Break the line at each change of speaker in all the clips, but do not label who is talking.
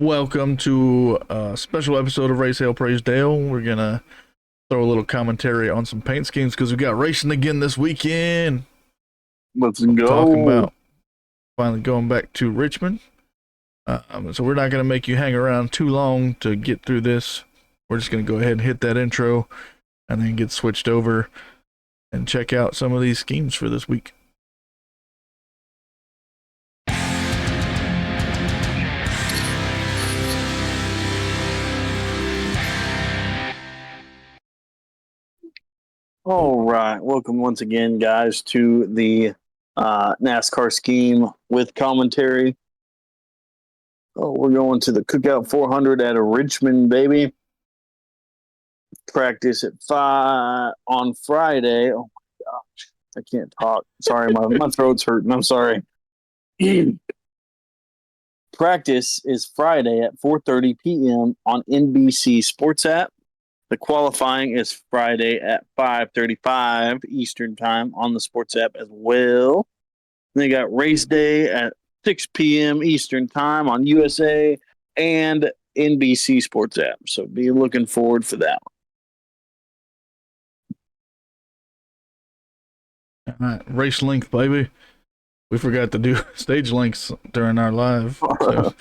Welcome to a special episode of Race Hail Praise Dale. We're gonna throw a little commentary on some paint schemes because we got racing again this weekend.
Let's
We're talking
go.
about finally going back to Richmond. So we're not gonna make you hang around too long to get through this. We're just gonna go ahead and hit that intro and then get switched over and check out some of these schemes for this week.
All right. Welcome once again, guys, to the NASCAR scheme with commentary. Oh, we're going to the Cookout 400 at Richmond, baby. Practice at 5 on Friday. Oh, my gosh. I can't talk. Sorry, my throat's hurting. I'm sorry. Practice is Friday at 4:30 p.m. on NBC Sports app. The qualifying is Friday at 5:35 Eastern Time on the Sports app as well. They got race day at 6 p.m. Eastern Time on USA and NBC Sports app. So be looking forward for that
All right, race length, baby. We forgot to do stage lengths during our live, so
one.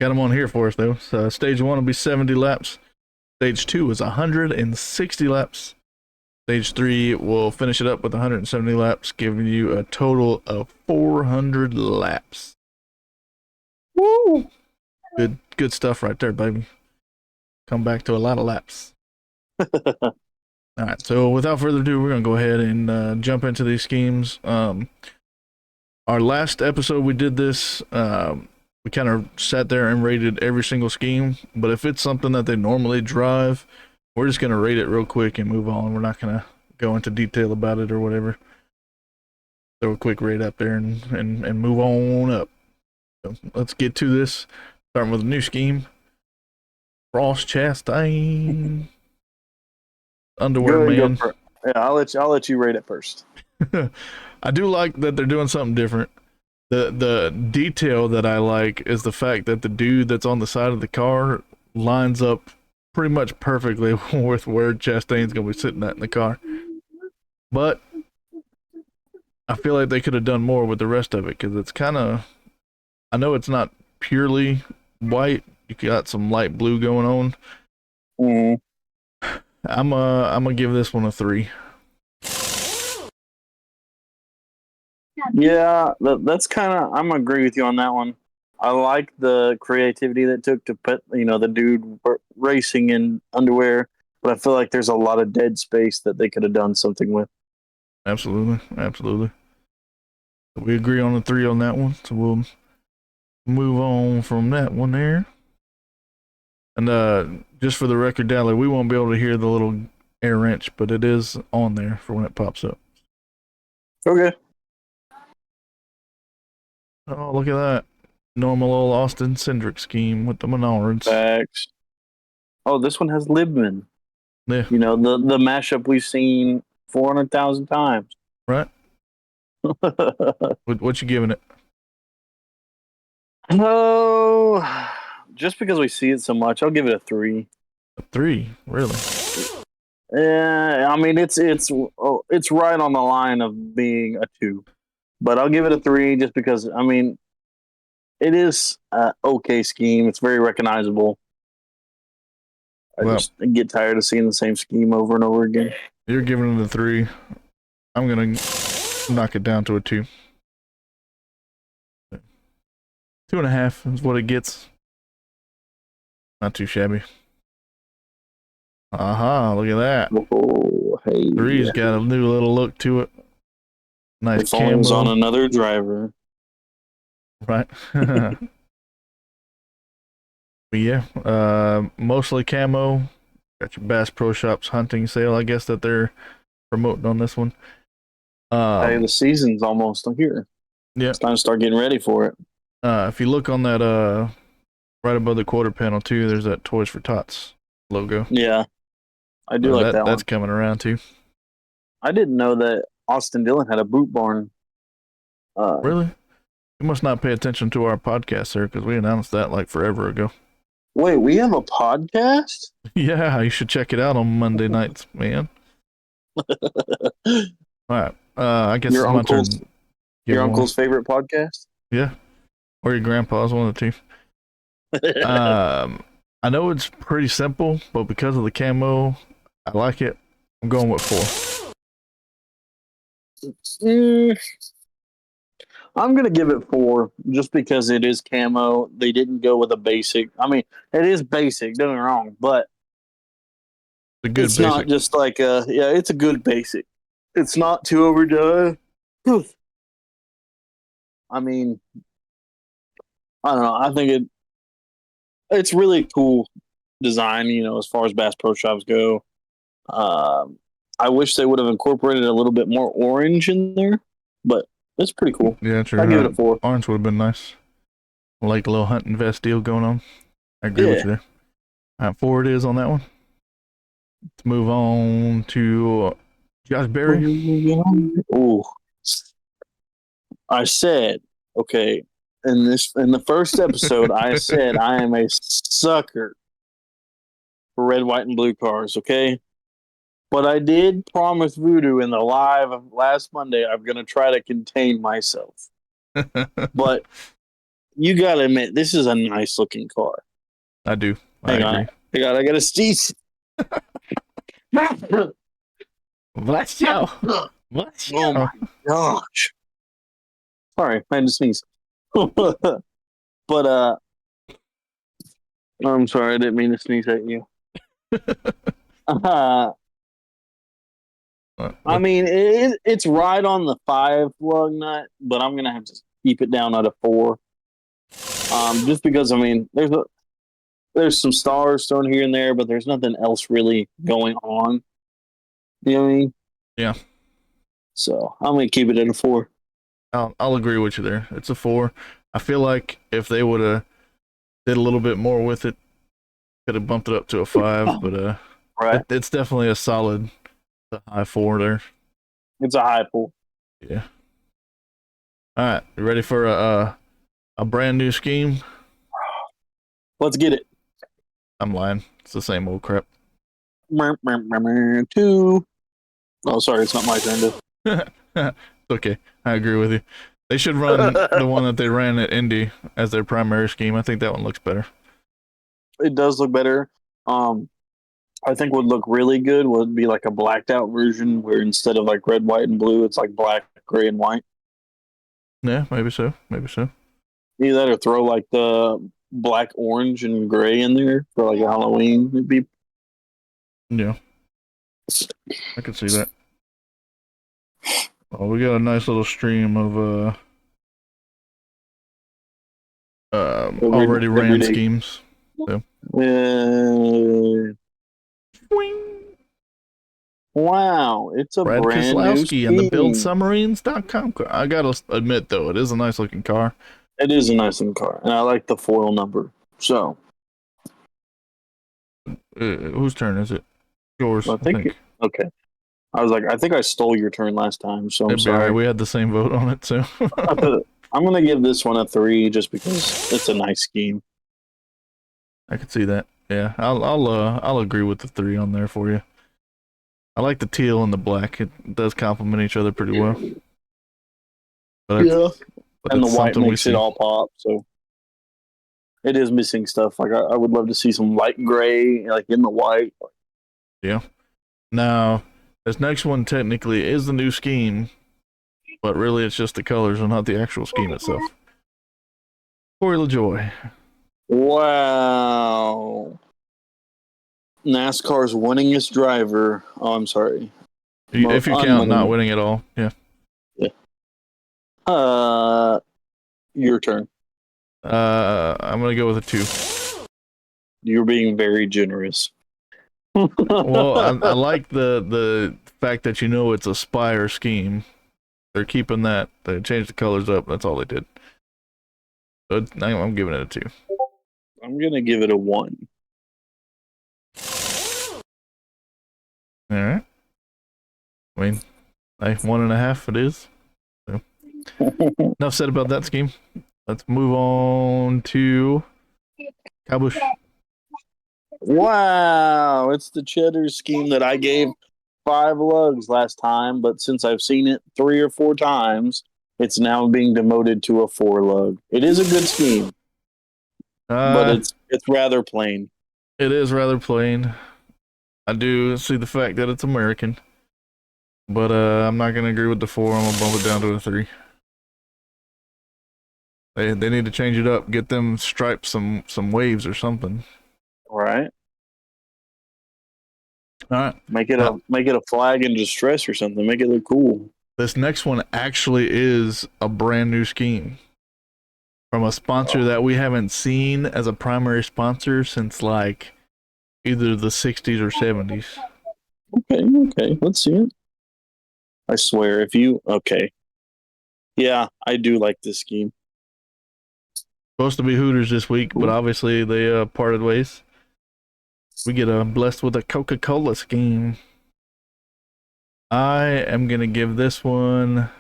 got them on here for us though. So stage 1 will be 70 laps. Stage 2 is 160 laps. Stage 3 will finish it up with 170 laps, giving you a total of 400 laps.
Woo!
Good stuff right there, baby. Come back to a lot of laps. All right, so without further ado, we're gonna go ahead and jump into these schemes. Our last episode we did this. We kind of sat there and rated every single scheme, but if it's something that they normally drive, we're just gonna rate it real quick and move on. We're not gonna go into detail about it or whatever. Throw a quick rate up there and move on up. So let's get to this. Starting with a new scheme. Ross Chastain. Underwear Man.
Yeah, I'll let you rate it first.
I do like that they're doing something different. The detail that I like is the fact that the dude that's on the side of the car lines up pretty much perfectly with where Chastain's gonna be sitting at in the car. But I feel like they could have done more with the rest of it because it's kind of. I know it's not purely white. You got some light blue going on.
Mm-hmm.
I'm gonna give this one a 3.
Yeah, that's kind of. I'm agree with you on that one. I like the creativity that took to put the dude racing in underwear, but I feel like there's a lot of dead space that they could have done something with.
Absolutely. We agree on a 3 on that one, so we'll move on from that one there. And just for the record, Dally, we won't be able to hear the little air wrench, but it is on there for when it pops up.
Okay.
Oh, look at that. Normal old Austin Cindric scheme with the Menards.
Facts. Oh, this one has Libman.
Yeah.
The mashup we've seen 400,000 times.
Right. What you giving it?
Oh, just because we see it so much, I'll give it a 3.
A 3, really?
Yeah, I mean it's right on the line of being a 2, but I'll give it a 3 just because it is an okay scheme. It's very recognizable. I just get tired of seeing the same scheme over and over again.
You're giving it a 3. I'm gonna knock it down to a 2. 2.5 is what it gets. Not too shabby. Aha, look at that.
Oh, hey.
3's got a new little look to it. Nice camo.
On another driver.
Right. But yeah, mostly camo. Got your Bass Pro Shops hunting sale, I guess, that they're promoting on this one.
Hey, the season's almost here.
Yeah.
It's time to start getting ready for it.
If you look on that right above the quarter panel too, there's that Toys for Tots logo.
Yeah. I do like that one.
That's coming around too.
I didn't know that Austin Dillon had a boot barn.
Really? You must not pay attention to our podcast, sir, because we announced that like forever ago.
Wait, we have a podcast?
Yeah, you should check it out on Monday nights, man. All right. I guess
Your
it's my
uncle's
turn.
your
Give one.
uncle's favorite podcast?
Yeah. Or your grandpa's, one of the two. I know it's pretty simple, but because of the camo, I like it. I'm going with 4.
Mm, I'm gonna give it 4 just because it is camo. They didn't go with a basic. I mean, it is basic, don't get me wrong, but
It's a good
it's not
basic.
just like yeah, it's a good basic. It's not too overdone. I mean, I don't know. I think it's really cool design, as far as Bass Pro Shops go. Um, I wish they would have incorporated a little bit more orange in there, but it's pretty cool.
Yeah,
I
sure.
give it a 4.
Orange would have been nice. I like the little hunting vest deal going on. I agree with
Yeah.
you there. All right, 4 it is on that one. Let's move on to Josh Berry.
Ooh. I said, okay, in the first episode, I said I am a sucker for red, white, and blue cars, okay? But I did promise Voodoo in the live of last Monday I'm gonna try to contain myself. But you gotta admit, this is a nice looking car.
I do. I
Hang
agree.
on. I gotta sneeze.
Let's go. Let's
Oh my gosh. Sorry, I had to sneeze. But I'm sorry, I didn't mean to sneeze at you. I mean, it's right on the 5 lug nut, but I'm gonna have to keep it down at a 4. Just because I mean, there's some stars thrown here and there, but there's nothing else really going on. You know what I mean?
Yeah.
So I'm gonna keep it at a 4.
I'll agree with you there. It's a 4. I feel like if they would have did a little bit more with it, could have bumped it up to a 5. But
Right?
it's definitely a solid high 4 there.
It's a high pull.
Yeah. All right, you ready for a brand new scheme?
Let's get it.
I'm lying. It's the same old crap.
2. Oh, sorry, it's not my turn to.
Okay, I agree with you. They should run the one that they ran at Indy as their primary scheme. I think that one looks better.
It does look better. I think would look really good would be like a blacked out version where instead of like red, white, and blue, it's like black, gray, and white.
Yeah, maybe so. Maybe so.
Either that or throw like the black, orange, and gray in there for like a Halloween. It'd be
Yeah, I can see that. Oh, we got a nice little stream of already ran schemes. So.
Wow, it's a
Brad
brand new
Keselowski and the
scheme.
BuildSubmarines.com car. I gotta admit though, it is a nice looking car.
It is a nice looking car, and I like the foil number. So,
Whose turn is it? Yours,
I think. Okay. I was like, I think I stole your turn last time, so I'm sorry.
Right. We had the same vote on it, so
I'm gonna give this one a 3 just because it's a nice scheme.
I could see that. Yeah, I'll agree with the 3 on there for you. I like the teal and the black. It does complement each other pretty well. But
yeah,
but
and the white makes it all pop. So it is missing stuff. Like I would love to see some light gray, like in the white.
Yeah. Now, this next one technically is the new scheme, but really it's just the colors and not the actual scheme itself. Corey LaJoy.
Wow. NASCAR's winningest driver. Oh, I'm sorry.
If you count not winning at all, yeah.
Yeah. Your turn.
I'm gonna go with a 2.
You're being very generous.
Well, I like the fact that it's a Spire scheme. They're keeping that. They changed the colors up. That's all they did. But I'm giving it a 2.
I'm gonna give it a 1.
All right. I mean, 1.5 it is. So. Enough said about that scheme. Let's move on to Kyle Busch.
Wow, it's the cheddar scheme that I gave 5 lugs last time, but since I've seen it 3 or 4 times, it's now being demoted to a 4 lug. It is a good scheme, but
Uh,
it's rather plain.
it is rather plain. I do see the fact that it's American, but I'm not gonna agree with the 4. I'm gonna bump it down to a 3. They need to change it up. Get them stripes some waves or something.
Right?
All right.
Make it a flag in distress or something. Make it look cool.
This next one actually is a brand new scheme from a sponsor that we haven't seen as a primary sponsor since like either the 60s or 70s.
Okay, let's see it. I swear, if you okay, yeah, I do like this scheme.
Supposed to be Hooters this week, but obviously they parted ways. We get blessed with a Coca-Cola scheme. I am gonna give this one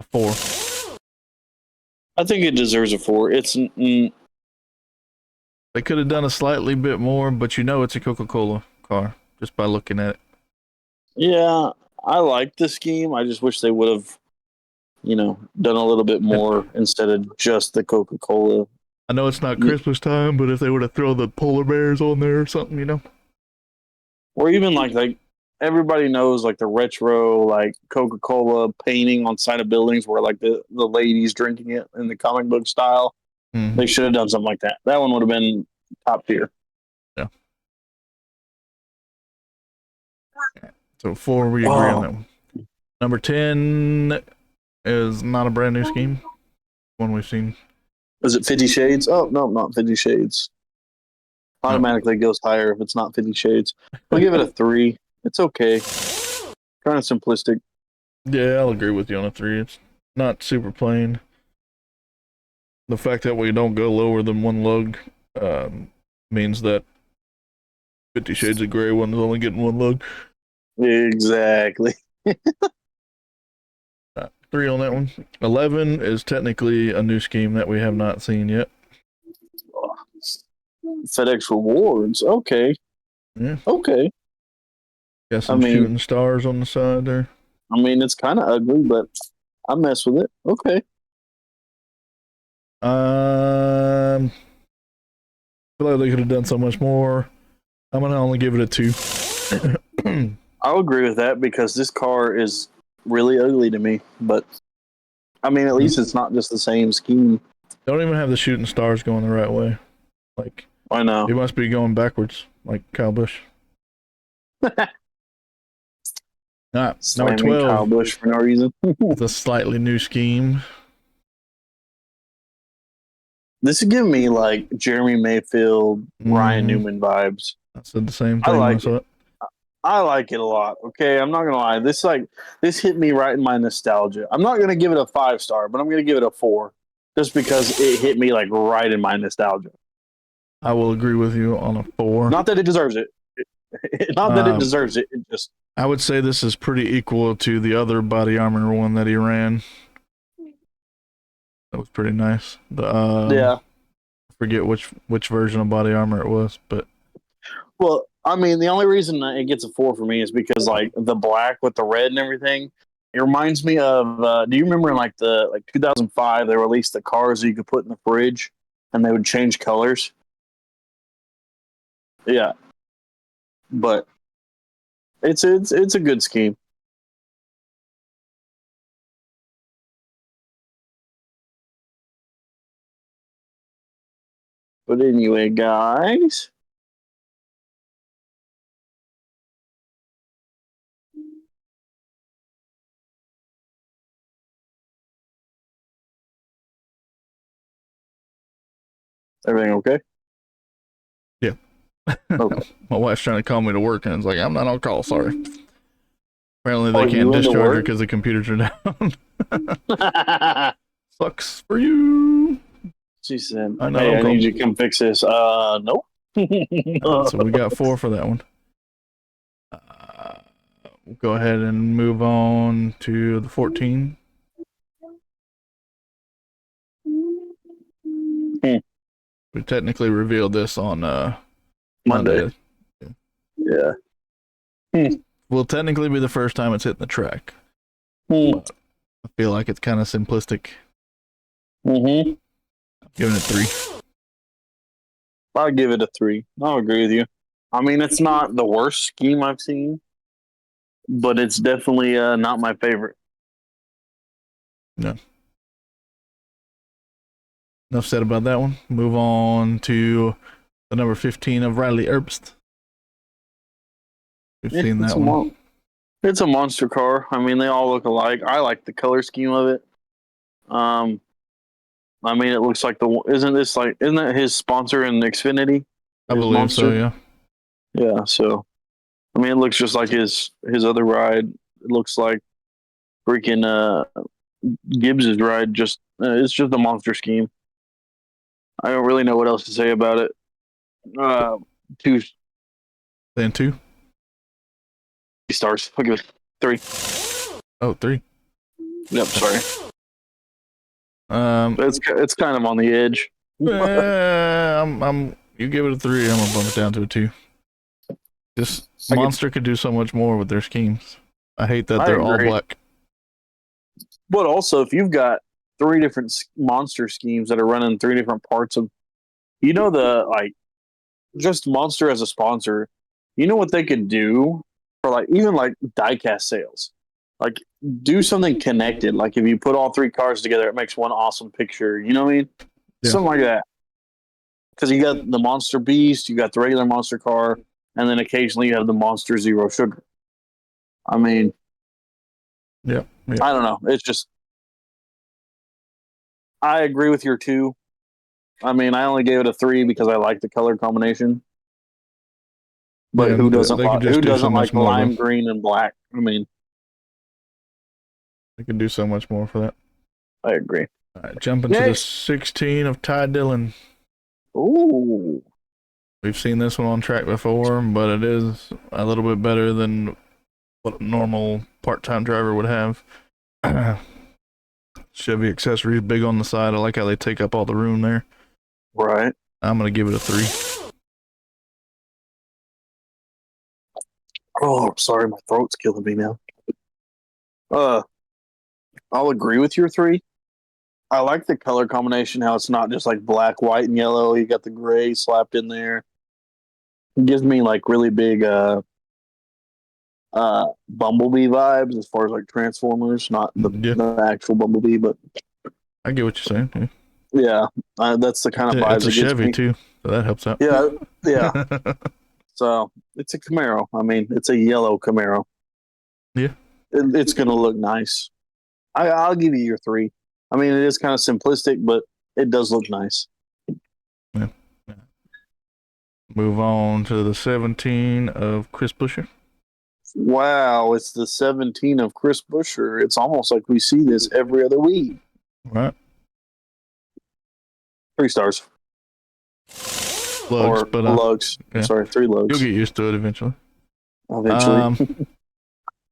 a 4.
I think it deserves a 4.
They could have done a slightly bit more, but you know it's a Coca-Cola car just by looking at it.
Yeah, I like the scheme. I just wish they would have, done a little bit more instead of just the Coca-Cola.
I know it's not Christmas time, but if they would have thrown the polar bears on there or something, you know.
Or even like everybody knows like the retro like Coca-Cola painting on side of buildings where like the ladies drinking it in the comic book style.
Mm-hmm.
They should have done something like that. That one would have been top tier.
Yeah. So 4, we agree on that one. Number 10 is not a brand new scheme. One we've seen.
Is it 50 Shades? Oh, no, not 50 Shades. Automatically goes higher if it's not 50 Shades. We'll give it a 3. It's okay. Kind of simplistic.
Yeah, I'll agree with you on a 3. It's not super plain. The fact that we don't go lower than 1 lug means that 50 Shades of Grey one is only getting 1 lug.
Exactly.
3 on that one. 11 is technically a new scheme that we have not seen yet.
FedEx Rewards. Okay.
Yeah.
Okay.
Got some shooting stars on the side there.
I mean, it's kind of ugly, but I mess with it. Okay.
I feel like they could have done so much more. I'm gonna only give it a 2.
I'll agree with that because this car is really ugly to me. But I mean, at least it's not just the same scheme.
Don't even have the shooting stars going the right way. Like,
I know
it must be going backwards, like Kyle Busch. All right, number 12.
Kyle Busch for no reason.
It's a slightly new scheme.
This is giving me like Jeremy Mayfield, Ryan Newman vibes.
I said the same thing.
I like it a lot. Okay, I'm not gonna lie. This hit me right in my nostalgia. I'm not gonna give it a 5-star, but I'm gonna give it a 4, just because it hit me like right in my nostalgia.
I will agree with you on a 4.
Not that it deserves it. Not that it deserves it. It just.
I would say this is pretty equal to the other body armor one that he ran. That was pretty nice.
Yeah.
I forget which version of body armor it was, but.
Well, I mean, the only reason it gets a 4 for me is because like the black with the red and everything. It reminds me of. Do you remember in like 2005 they released the cars that you could put in the fridge, and they would change colors? Yeah, but it's a good scheme. But anyway, guys. Everything okay?
Yeah.
Okay.
My wife's trying to call me to work, and it's like, I'm not on call, sorry. Apparently they can't discharge her because the computers are down. Sucks for you.
She said,
I know.
Hey, I need you to come fix this. Nope.
So we got 4 for that one. We'll go ahead and move on to the 14. We technically revealed this on
Monday. Yeah.
Will technically be the first time it's hitting the track. But I feel like it's kind of simplistic.
Mm-hmm.
Giving it 3.
I'll give it a 3. I'll agree with you. I mean, it's not the worst scheme I've seen, but it's definitely not my favorite.
No. Enough said about that one. Move on to the number 15 of Riley Herbst. We've seen that one.
It's a monster car. I mean, they all look alike. I like the color scheme of it. I mean, it looks like isn't that his sponsor in Xfinity?
I believe Monster? So, yeah.
Yeah, so I mean, it looks just like his other ride. It looks like freaking Gibbs's ride. Just it's just a monster scheme. I don't really know what else to say about it. 2.
Then 2
stars. I'll give it 3.
Oh, 3.
Yep, sorry. It's kind of on the edge.
You give it a 3. I'm gonna bump it down to a 2. This Monster could do so much more with their schemes. I hate that they're all black.
But also, if you've got 3 different monster schemes that are running 3 different parts of, just Monster as a sponsor, you know what they could do for even diecast sales. Like, do something connected. Like, if you put all 3 cars together, it makes one awesome picture. You know what I mean? Yeah. Something like that. Because you got the Monster Beast, you got the regular Monster car, and then occasionally you have the Monster Zero Sugar. I mean,
yeah.
I don't know. It's just, I agree with your 2. I mean, I only gave it a 3 because I like the color combination. But who doesn't like lime green and black? I mean,
they can do so much more for that.
I agree.
All right, jumping to the 16 of Ty Dillon.
Ooh.
We've seen this one on track before, but it is a little bit better than what a normal part-time driver would have. Chevy accessories big on the side. I like how they take up all the room there.
Right.
I'm going to give it a 3.
Oh, I'm sorry. My throat's killing me now. I'll agree with your 3. I like the color combination, how it's not just like black, white, and yellow. You got the gray slapped in there. It gives me really big Bumblebee vibes as far as Transformers, not the actual Bumblebee, but
I get what you're saying.
Yeah, that's the kind of vibes.
It's a Chevy too, so that helps out.
Yeah. So it's a Camaro. I mean, it's a yellow Camaro.
Yeah,
it's gonna look nice. I'll give you your 3. I mean, it is kind of simplistic, but it does look nice.
Yeah. Move on to the 17 of Chris Buescher.
Wow, it's the 17 of Chris Buescher. It's almost like we see this every other week.
Right.
3 stars.
Lugs,
lugs. Yeah. Sorry, 3 lugs.
You'll get used to it eventually.
Eventually.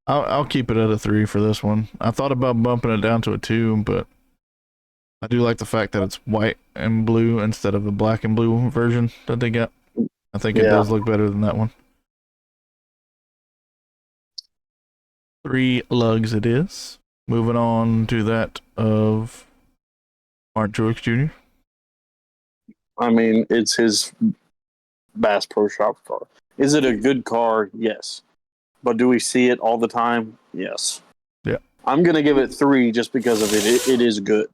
I'll keep it at a 3 for this one. I thought about bumping it down to a 2, but I do like the fact that it's white and blue instead of the black and blue version that they got. I think it does look better than that one. 3 lugs it is. Moving on to that of Mark Truex Jr.
I mean, it's his Bass Pro Shop car. Is it a good car? Yes. But do we see it all the time? Yes.
Yeah.
I'm going to give it 3 just because of it. It is good.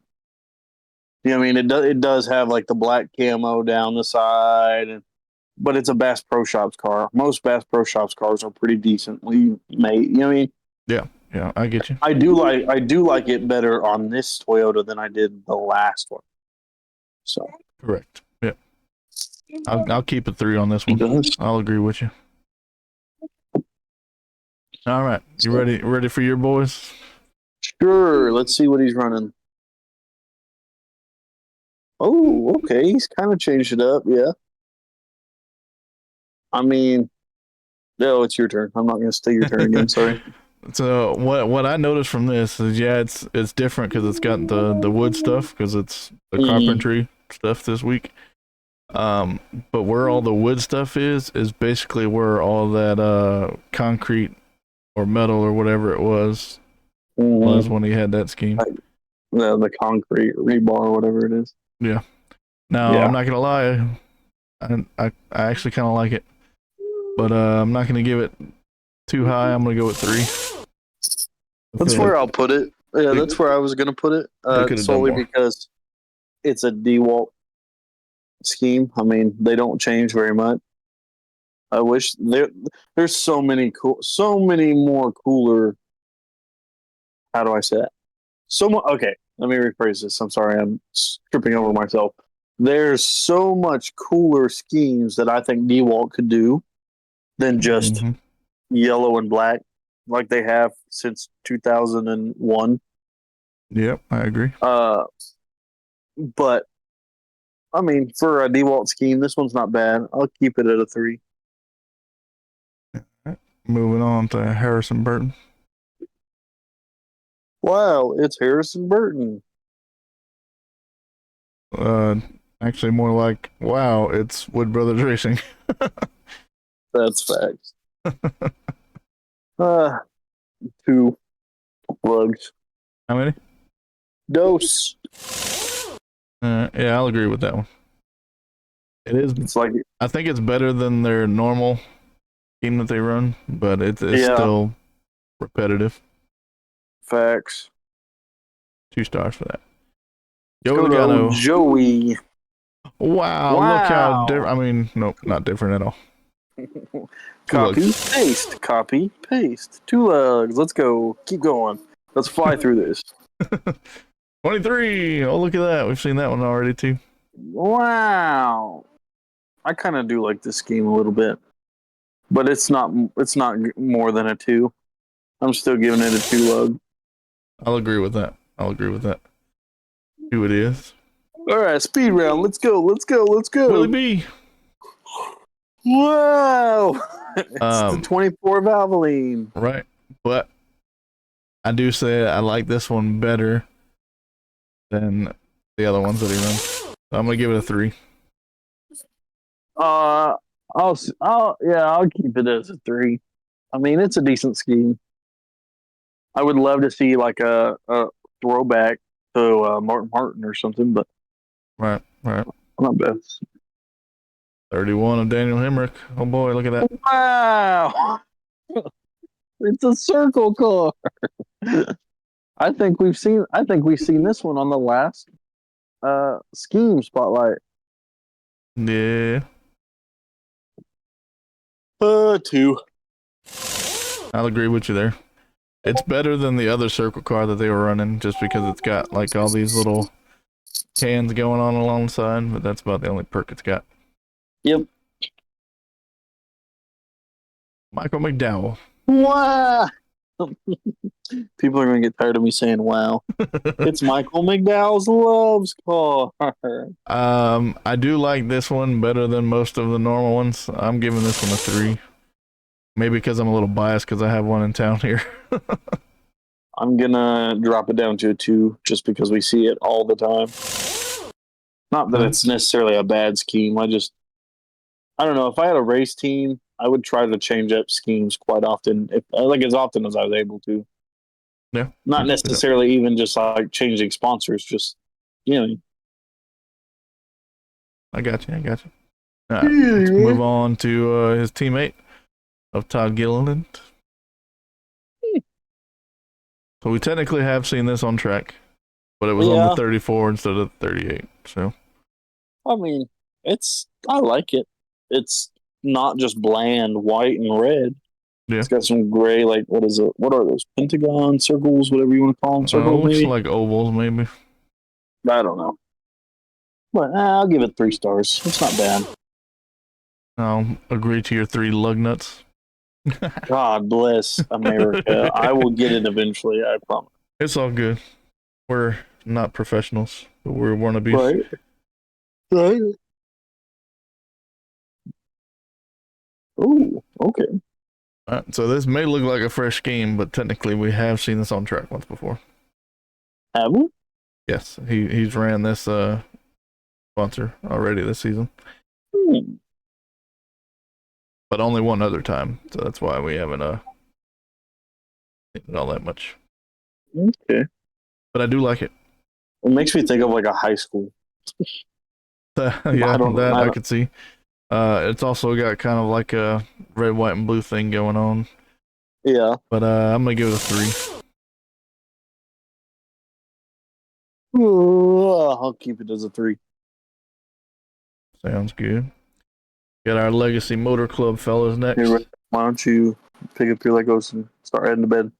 You know what I mean? It does have the black camo down the side, but it's a Bass Pro Shops car. Most Bass Pro Shops cars are pretty decently made. You know what I mean?
Yeah, I get you.
I do like it better on this Toyota than I did the last one. So
correct. Yeah. I'll keep it 3 on this one. I'll agree with you. All right, you ready for your boys?
Sure. Let's see what he's running. Oh, okay. He's kind of changed it up. Yeah. I mean, no, it's your turn. I'm not going to steal your turn again. Sorry.
So what I noticed from this is it's different because it's got the wood stuff because it's the carpentry stuff this week. But where all the wood stuff is basically where all that concrete or metal or whatever it was when he had that scheme.
Like the concrete rebar or whatever it is.
Yeah. Now I'm not gonna lie, I actually kind of like it, but I'm not gonna give it too high. I'm gonna go with 3.
That's where I'll put it. Yeah, that's where I was gonna put it. Solely because it's a DeWalt scheme. I mean, they don't change very much. I wish there's so many more cooler. How do I say that? Okay, let me rephrase this. I'm sorry, I'm tripping over myself. There's so much cooler schemes that I think DeWalt could do than just yellow and black, like they have since 2001.
Yep, I agree.
But I mean, for a DeWalt scheme, this one's not bad. I'll keep it at a 3.
Moving on to Harrison Burton.
Wow, it's Harrison Burton.
Actually, more like, wow, it's Wood Brothers Racing.
That's facts. 2 lugs.
How many?
Dose.
Yeah, I'll agree with that one. It is.
It's like,
I think it's better than their normal scheme that they run, but it's still repetitive.
Facts.
2 stars for that.
Joey.
Wow, look how different. I mean, nope, not different at all.
Copy, paste. Copy, paste. 2 lugs. Let's go. Keep going. Let's fly through this.
23. Oh, look at that. We've seen that one already, too.
Wow. I kind of do like this scheme a little bit, but it's not more than a 2. I'm still giving it a 2 lug.
I'll agree with that. 2 it is.
All right, speed round. Let's go.
Willie B.
Wow. It's the 24 Valvoline.
Right. But I do say I like this one better than the other ones that he runs. So I'm going to give it a 3.
I'll keep it as a 3. I mean, it's a decent scheme. I would love to see like a throwback to Martin or something, but
right.
Not bad.
31 of Daniel Hemrick. Oh boy, look at that!
Wow, it's a circle car. I think we've seen this one on the last scheme spotlight.
Yeah.
2.
I'll agree with you there. It's better than the other circle car that they were running just because it's got like all these little cans going on alongside, but that's about the only perk it's got.
Yep.
Michael McDowell.
Wow. People are going to get tired of me saying wow. It's Michael McDowell's loves car.
I do like this one better than most of the normal ones. I'm giving this one a 3. Maybe because I'm a little biased because I have one in town here.
I'm going to drop it down to a 2 just because we see it all the time. Not that it's necessarily a bad scheme. I don't know. If I had a race team, I would try to change up schemes quite often, as often as I was able to.
Yeah.
Not necessarily even just like changing sponsors, just,
I got you. All right, let's move on to his teammate of Todd Gilliland. So we technically have seen this on track, but it was on the 34 instead of 38. So,
I mean, I like it. It's not just bland white and red. Yeah. It's got some gray, like, what is it? What are those? Pentagon circles, whatever you want to call them. Circles,
looks like ovals, maybe.
I don't know. But I'll give it 3 stars. It's not bad.
I'll agree to your 3 lug nuts.
God bless America. I will get it eventually, I promise.
It's all good. We're not professionals, but we're wannabes.
Right. Oh, okay.
All right, so this may look like a fresh scheme, but technically we have seen this on track once before.
Have we?
Yes, he's ran this sponsor already this season,
Hmm.
but only one other time. So that's why we haven't seen it all that much.
Okay.
But I do like it.
It makes me think of like a high school.
Yeah,
I don't.
that
I
I
don't
could see. It's also got kind of like a red, white, and blue thing going on.
yeah.
But I'm gonna give it a 3.
I'll keep it as a 3.
Sounds good. Got our Legacy Motor Club fellas
Hey,
next.
Rick, why don't you pick up your Legos and start heading to bed?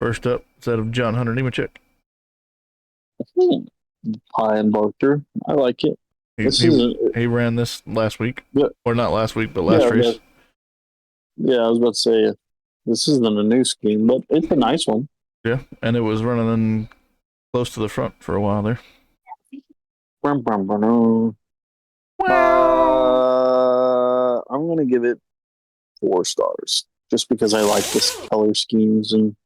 First up, set of John Hunter Nemechek.
Hmm. Pie and Barker. I like it.
He,
This
he
is
he ran this last week,
yeah,
or not last week, but last
yeah,
race.
yeah. I was about to say this isn't a new scheme, but it's a nice one.
Yeah, and it was running in close to the front for a while there.
Brum, brum, brum. I'm gonna give it 4 stars just because I like this color schemes and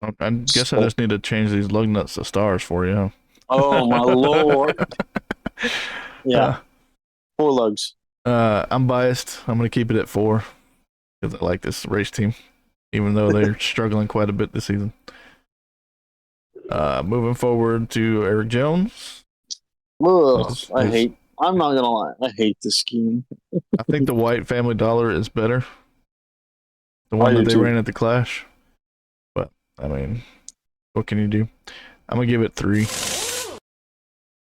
I guess I
stuff.
just need to change these lug nuts to stars for you.
Oh my lord! Yeah,
uh,
4 lugs.
I'm biased. I'm gonna keep it at 4 because I like this race team, even though they're struggling quite a bit this season. Moving forward to Eric Jones.
Ugh, I'm not gonna lie. I hate this scheme.
I think the white Family Dollar is better. The
I
one
do
that they
too.
ran at the Clash. But I mean, what can you do? I'm gonna give it 3.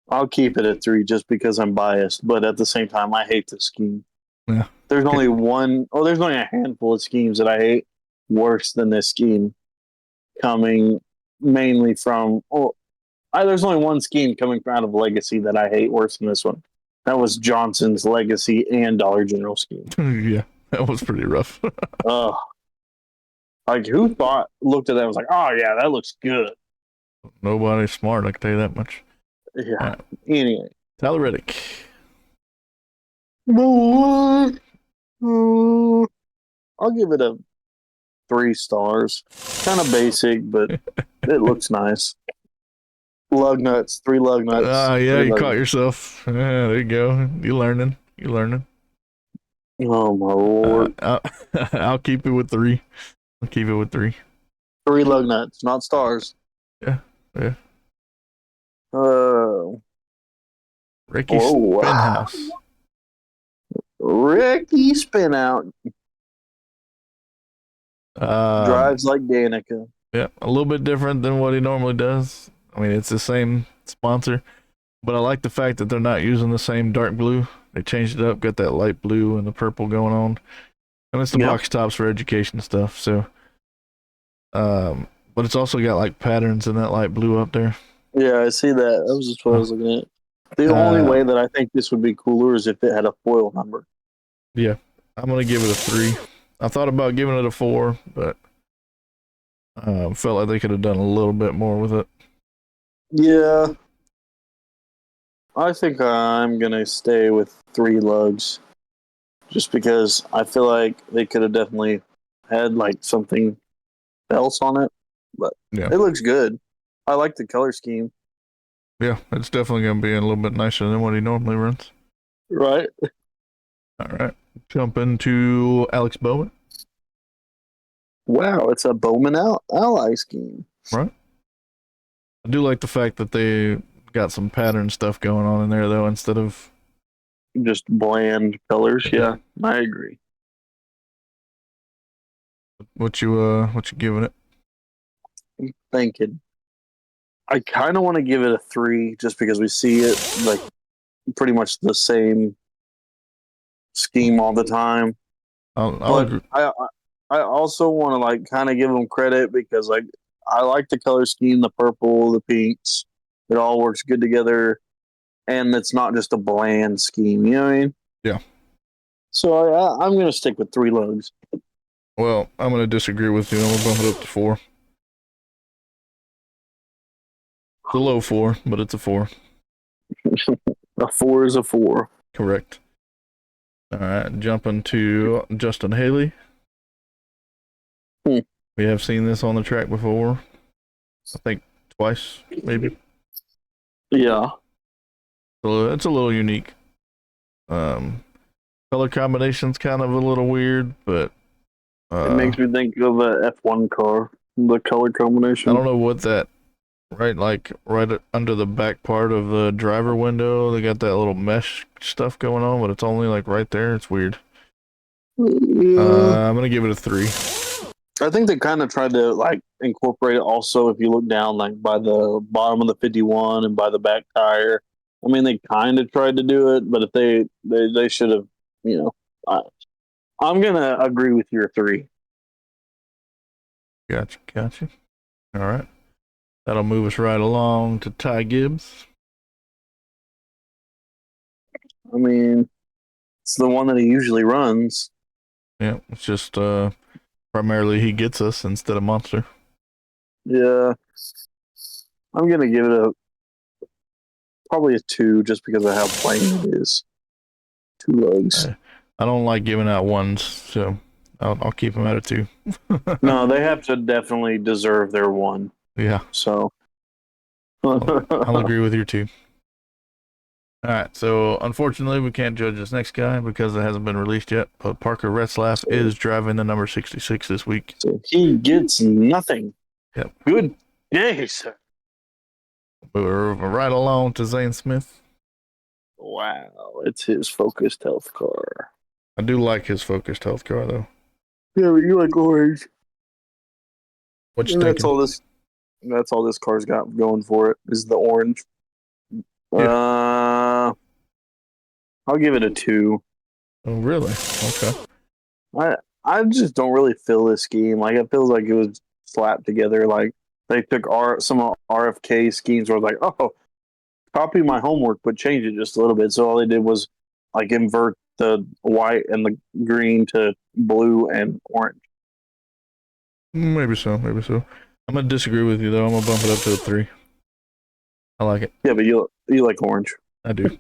I'll keep it at 3 just because I'm biased, but at the same time, I hate this scheme.
Yeah.
There's only one, oh, there's only a handful of schemes that I hate worse than this scheme, coming mainly from, there's only one scheme coming out of Legacy that I hate worse than this one. That was Johnson's Legacy and Dollar General scheme.
Yeah, that was pretty rough.
Ugh. Like, who looked at that and was like, oh, yeah, that looks good.
Nobody's smart, I can tell you that much.
Yeah. Anyway.
Tyler Reddick.
I'll give it a 3 stars. Kind of basic, but it looks nice. Lug nuts, 3 lug nuts.
Yeah,
3
you
lug
caught
nuts.
yourself. Yeah, there you go. You learning. You learning.
Oh my lord.
I'll keep it with 3. I'll keep it with 3.
3 lug nuts, not stars.
Yeah, yeah.
Uh,
Ricky
whoa.
Spinhouse.
Ricky Spin Out
Um,
drives like Danica.
yeah, a little bit different than what he normally does. I mean, it's the same sponsor, but I like the fact that they're not using the same dark blue. They changed it up, got that light blue and the purple going on, and it's the
Yep.
box tops for education stuff. So, but it's also got like patterns in that light blue up there.
Yeah, I see that. That was just what I was looking at. The only way that I think this would be cooler is if it had a foil number.
Yeah, I'm gonna give it a 3. I thought about giving it a 4, but felt like they could have done a little bit more with it.
Yeah. I think I'm going to stay with 3 lugs just because I feel like they could have definitely had like something else on it, but
Yeah,
it looks good. I like the color scheme.
yeah, it's definitely gonna be a little bit nicer than what he normally runs.
Right.
All right, jump into Alex Bowman.
Wow, it's a Bowman ally scheme.
Right. I do like the fact that they got some pattern stuff going on in there though, instead of
Just bland colors. Yeah, I agree.
what you giving it.
I'm thinking. I kind of want to give it a 3 just because we see it like pretty much the same scheme all the time.
I'll
But
agree.
I also want to like kind of give them credit because like I like the color scheme, the purple, the pinks. It all works good together, and it's not just a bland scheme. You know what I mean?
Yeah.
So I'm gonna stick with 3 lugs.
Well, I'm gonna disagree with you. I'm gonna bump it up to 4. It's a low 4, but it's a 4.
A 4 is a 4.
Correct. All right, jumping to Justin Haley.
Hmm.
We have seen this on the track before. I think twice, maybe.
Yeah.
So it's a little unique. Color combination's kind of a little weird, but
It makes me think of a F1 car. The color
I
combination.
don't know what that right under the back part of the driver window. They got that little mesh stuff going on, but it's only like right there. It's weird.
Yeah.
I'm gonna give it a 3.
I think they kind of tried to like incorporate it also if you look down like by the bottom of the 51 and by the back tire. I mean, they kind of tried to do it, but if they should have, you know, I, I'm gonna agree with your 3.
Gotcha. All right, that'll move us right along to Ty Gibbs.
I mean, it's the one that he usually runs.
Yeah, it's just primarily he gets us instead of Monster.
Yeah, I'm gonna give it a probably a 2 just because of how plain it is. 2 legs.
I don't like giving out ones, so I'll keep them at a 2.
No, they have to definitely deserve their 1.
Yeah,
So
I'll agree with your 2. All right, so unfortunately we can't judge this next guy because it hasn't been released yet. But Parker Retzlaff is driving the number 66 this week.
So he gets nothing.
Yep.
Good day, sir.
We're right along to Zane Smith.
Wow, it's his focused health car.
I do like his focused health car though.
Yeah, but you like orange.
What you
And
thinking?
that's all this car's got going for it is the orange.
Yeah.
I'll give it a 2.
Oh, really? Okay.
I just don't really feel this scheme. Like it feels like it was slapped together. Like they took some RFK schemes where like, oh, copy my homework but change it just a little bit. So all they did was like invert the white and the green to blue and orange.
Maybe so. I'm gonna disagree with you though. I'm gonna bump it up to a 3. I like it.
Yeah, but you like orange.
I do.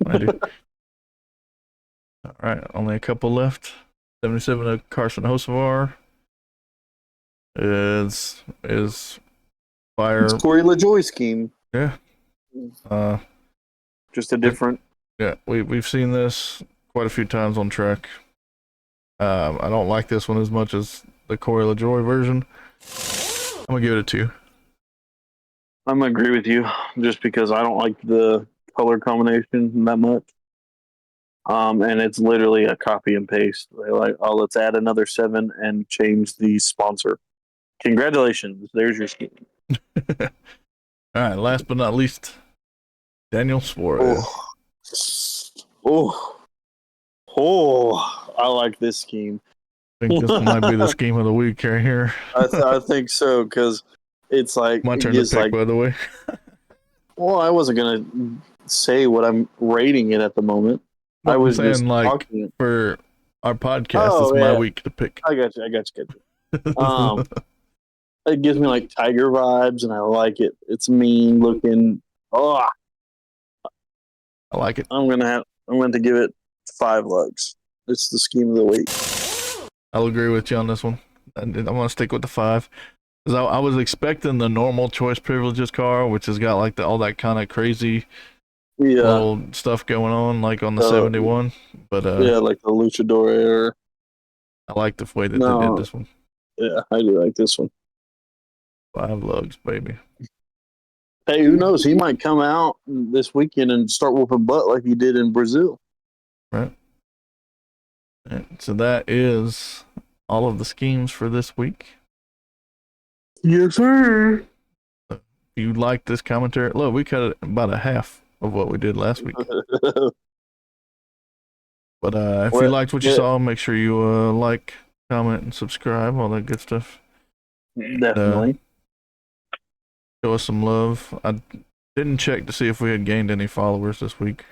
All right, only a couple left. 77 of Carson Hocevar is fire.
It's Corey LaJoy scheme.
Yeah.
Just a different.
Yeah, we've seen this quite a few times on track. I don't like this one as much as the Corey LaJoy version. I'm gonna give it a 2.
I'm gonna agree with you, just because I don't like the color combination that much. And it's literally a copy and paste. They're like, oh, let's add another 7 and change the sponsor. Congratulations, there's your scheme.
All right, last but not least, Daniel Suarez.
I like this scheme.
I think this might be the scheme of the week right here.
I think so, because it's like
My turn to pick, by the way.
Well, I wasn't gonna say what I'm rating it at the moment.
No,
I was
saying,
just
like,
talking.
For our podcast, it's my week to pick.
I got you. It gives me like tiger vibes, and I like it. It's mean looking. Oh,
I like it.
I'm going to give it 5 legs. It's the scheme of the week.
I'll agree with you on this one. I'm gonna stick with the 5. Because I was expecting the normal choice privileges car, which has got like all that kind of crazy little stuff going on, like on the 71. But
like the luchador air.
I like the way that they did this one.
Yeah, I do like this one.
5 lugs, baby.
Hey, who knows? He might come out this weekend and start whooping butt like he did in Brazil.
Right. And so that is all of the schemes for this week.
Yes, sir.
If you like this commentary, look, we cut it about a half of what we did last week. But if you liked what you saw, make sure you like, comment, and subscribe, all that good stuff.
Definitely.
Show us some love. I didn't check to see if we had gained any followers this week.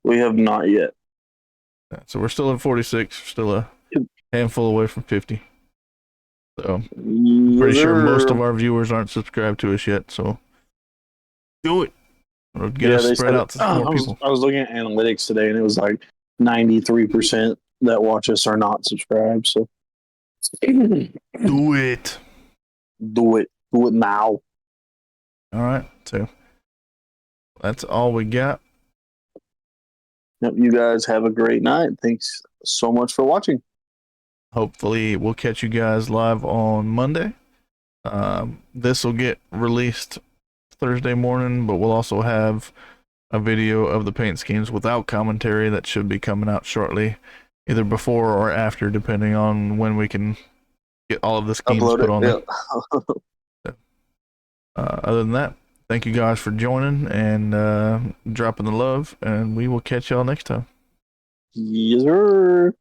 We have not yet.
So we're still at 46. We're still a handful away from 50. So I'm pretty sure most of our viewers aren't subscribed to us yet. So do it. It'll get us spread out to more people.
I was looking at analytics today, and it was like 93% that watch us are not subscribed. So
do it.
Do it now.
All right. So that's all we got.
Yep, you guys have a great night. Thanks so much for watching.
Hopefully, we'll catch you guys live on Monday. This will get released Thursday morning, but we'll also have a video of the paint schemes without commentary that should be coming out shortly, either before or after, depending on when we can get all of the schemes
Upload
put
it.
on
Yeah.
there. Other than that, thank you guys for joining and dropping the love, and we will catch y'all next time.
Yes, sir.